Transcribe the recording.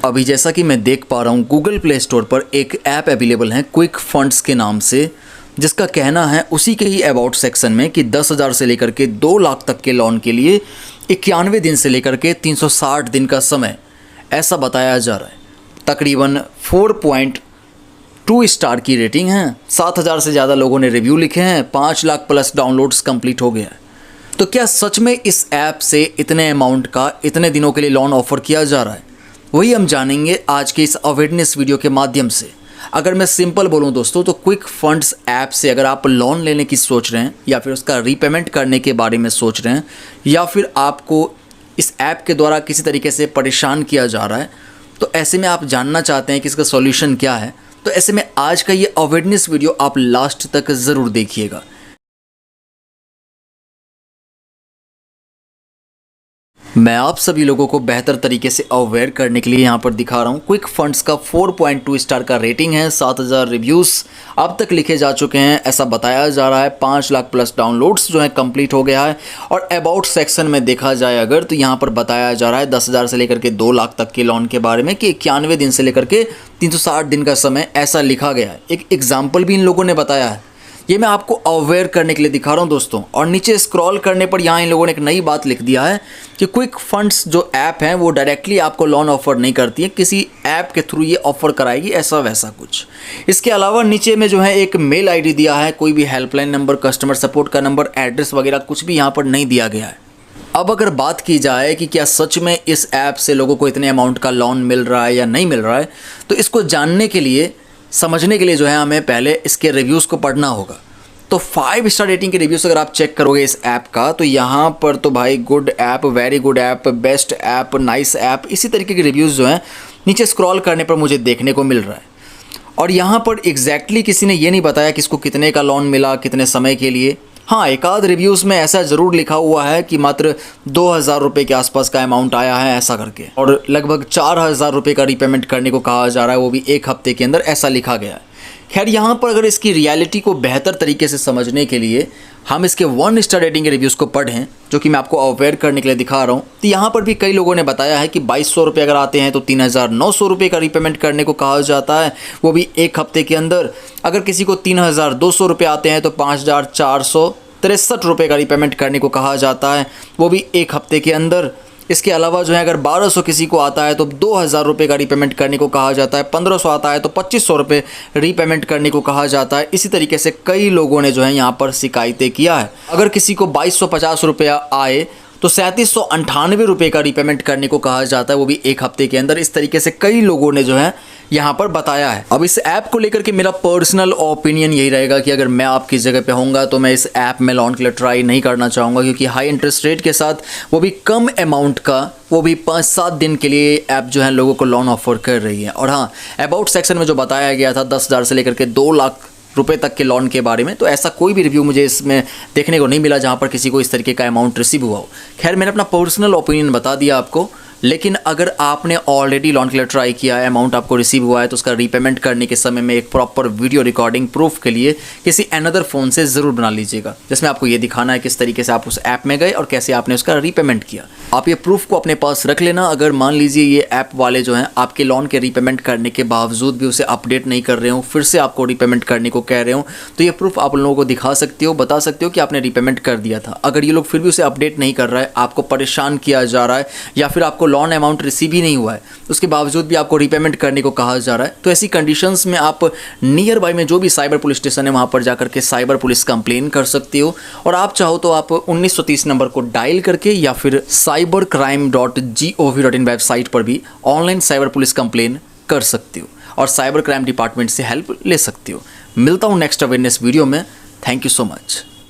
अभी जैसा कि मैं देख पा रहा हूँ गूगल प्ले स्टोर पर एक ऐप अवेलेबल है क्विक फंड्स के नाम से, जिसका कहना है उसी के ही अबाउट सेक्शन में कि 10,000 से लेकर के 2 लाख तक के लोन के लिए 91 दिन से लेकर के 360 दिन का समय ऐसा बताया जा रहा है। तकरीबन 4.2 स्टार की रेटिंग है, 7,000 से ज़्यादा लोगों ने रिव्यू लिखे हैं, 5 लाख प्लस डाउनलोड्स कंप्लीट हो गया है। तो क्या सच में इस ऐप से इतने अमाउंट का इतने दिनों के लिए लोन ऑफर किया जा रहा है? वही हम जानेंगे आज के इस अवेयरनेस वीडियो के माध्यम से। अगर मैं सिंपल बोलूं दोस्तों तो क्विक फंड्स ऐप से अगर आप लोन लेने की सोच रहे हैं या फिर उसका रीपेमेंट करने के बारे में सोच रहे हैं या फिर आपको इस ऐप के द्वारा किसी तरीके से परेशान किया जा रहा है, तो ऐसे में आप जानना चाहते हैं कि इसका सॉल्यूशन क्या है, तो ऐसे में आज का ये अवेयरनेस वीडियो आप लास्ट तक ज़रूर देखिएगा। मैं आप सभी लोगों को बेहतर तरीके से अवेयर करने के लिए यहाँ पर दिखा रहा हूँ। क्विक फंड्स का 4.2 स्टार का रेटिंग है, 7,000 रिव्यूज़ अब तक लिखे जा चुके हैं ऐसा बताया जा रहा है, 5 लाख प्लस डाउनलोड्स जो है कंप्लीट हो गया है। और अबाउट सेक्शन में देखा जाए अगर तो यहाँ पर बताया जा रहा है 10,000 से लेकर के 2 लाख तक के लोन के बारे में कि 91 दिन से लेकर के 360 दिन का समय ऐसा लिखा गया है। एक एग्जाम्पल भी इन लोगों ने बताया है, ये मैं आपको अवेयर करने के लिए दिखा रहा हूँ दोस्तों। और नीचे स्क्रॉल करने पर यहाँ इन लोगों ने एक नई बात लिख दिया है कि क्विक फंड्स जो ऐप है वो डायरेक्टली आपको लोन ऑफर नहीं करती है, किसी ऐप के थ्रू ये ऑफर कराएगी, ऐसा वैसा कुछ। इसके अलावा नीचे में जो है एक मेल आईडी दिया है, कोई भी हेल्पलाइन नंबर, कस्टमर सपोर्ट का नंबर, एड्रेस वगैरह कुछ भी यहाँ पर नहीं दिया गया है। अब अगर बात की जाए कि क्या सच में इस ऐप से लोगों को इतने अमाउंट का लोन मिल रहा है या नहीं मिल रहा है, तो इसको जानने के लिए, समझने के लिए जो है हमें पहले इसके रिव्यूज़ को पढ़ना होगा। तो 5 स्टार रेटिंग के रिव्यूज़ अगर आप चेक करोगे इस ऐप का तो यहाँ पर तो भाई good app, very good app, best app, nice app, इसी तरीके के रिव्यूज़ जो हैं नीचे स्क्रॉल करने पर मुझे देखने को मिल रहा है। और यहाँ पर एग्जैक्टली किसी ने ये नहीं बताया कि इसको कितने का लोन मिला, कितने समय के लिए। हाँ, एक आध रिव्यूज़ में ऐसा ज़रूर लिखा हुआ है कि मात्र 2,000 रुपये के आसपास का अमाउंट आया है ऐसा करके, और लगभग 4,000 रुपये का रीपेमेंट करने को कहा जा रहा है, वो भी 1 हफ्ते के अंदर, ऐसा लिखा गया है। खैर यहाँ पर अगर इसकी रियलिटी को बेहतर तरीके से समझने के लिए हम इसके 1 स्टार रेटिंग के रिव्यूज़ को पढ़ें, जो कि मैं आपको अवेयर करने के लिए दिखा रहा हूँ, तो यहाँ पर भी कई लोगों ने बताया है कि 2,200 रुपये अगर आते हैं तो 3,900 रुपये का रीपेमेंट करने को कहा जाता है, वो भी 1 हफ्ते के अंदर। अगर किसी को 3,200 रुपये आते हैं तो 5,463 रुपये का रीपेमेंट करने को कहा जाता है, वो भी 1 हफ्ते के अंदर। इसके अलावा जो है अगर 1,200 किसी को आता है तो 2,000 रुपये का रीपेमेंट करने को कहा जाता है, 1,500 आता है तो 2,500 रुपये रीपेमेंट करने को कहा जाता है। इसी तरीके से कई लोगों ने जो है यहाँ पर शिकायतें किया है। अगर किसी को 2,250 रुपया आए तो 3,798 रुपये का रीपेमेंट करने को कहा जाता है, वो भी 1 हफ्ते के अंदर। इस तरीके से कई लोगों ने जो है यहाँ पर बताया है। अब इस ऐप को लेकर के मेरा पर्सनल ओपिनियन यही रहेगा कि अगर मैं आपकी जगह पे होऊंगा तो मैं इस ऐप में लोन के लिए ट्राई नहीं करना चाहूँगा, क्योंकि हाई इंटरेस्ट रेट के साथ, वो भी कम अमाउंट का, वो भी 5-7 दिन के लिए ऐप जो है लोगों को लोन ऑफर कर रही है। और हाँ, अबाउट सेक्शन में जो बताया गया था 10,000 से लेकर के 2 लाख रुपए तक के लोन के बारे में, तो ऐसा कोई भी रिव्यू मुझे इसमें देखने को नहीं मिला जहां पर किसी को इस तरीके का अमाउंट रिसीव हुआ हो। खैर, मैंने अपना पर्सनल ओपिनियन बता दिया आपको, लेकिन अगर आपने ऑलरेडी लोन के लिए ट्राई किया है, अमाउंट आपको रिसीव हुआ है, तो उसका रीपेमेंट करने के समय में एक प्रॉपर वीडियो रिकॉर्डिंग प्रूफ के लिए किसी अनदर फ़ोन से ज़रूर बना लीजिएगा, जिसमें आपको ये दिखाना है किस तरीके से आप उस ऐप में गए और कैसे आपने उसका रीपेमेंट किया। आप ये प्रूफ को अपने पास रख लेना। अगर मान लीजिए ये ऐप वाले जो हैं आपके लोन के रीपेमेंट करने के बावजूद भी उसे अपडेट नहीं कर रहे हो, फिर से आपको रीपेमेंट करने को कह रहे हो, तो ये प्रूफ आप लोगों को दिखा सकते हो, बता सकते हो कि आपने रीपेमेंट कर दिया था। अगर ये लोग फिर भी उसे अपडेट नहीं कर रहा है, आपको परेशान किया जा रहा है, या फिर आपको लोन अमाउंट रिसीव भी नहीं हुआ है, उसके बावजूद भी आपको रीपेमेंट करने को कहा जा रहा है, तो ऐसी कंडीशंस में आप नियर बाय में जो भी साइबर पुलिस स्टेशन है वहां पर जाकर के साइबर पुलिस कंप्लेन कर सकते हो। और आप चाहो तो आप 1930 नंबर को डायल करके या फिर cybercrime.gov.in वेबसाइट पर भी ऑनलाइन साइबर पुलिस कंप्लेन कर सकते हो और साइबर क्राइम डिपार्टमेंट से हेल्प ले सकते हो। मिलता हूं नेक्स्ट अवेयरनेस वीडियो में। Thank you so much.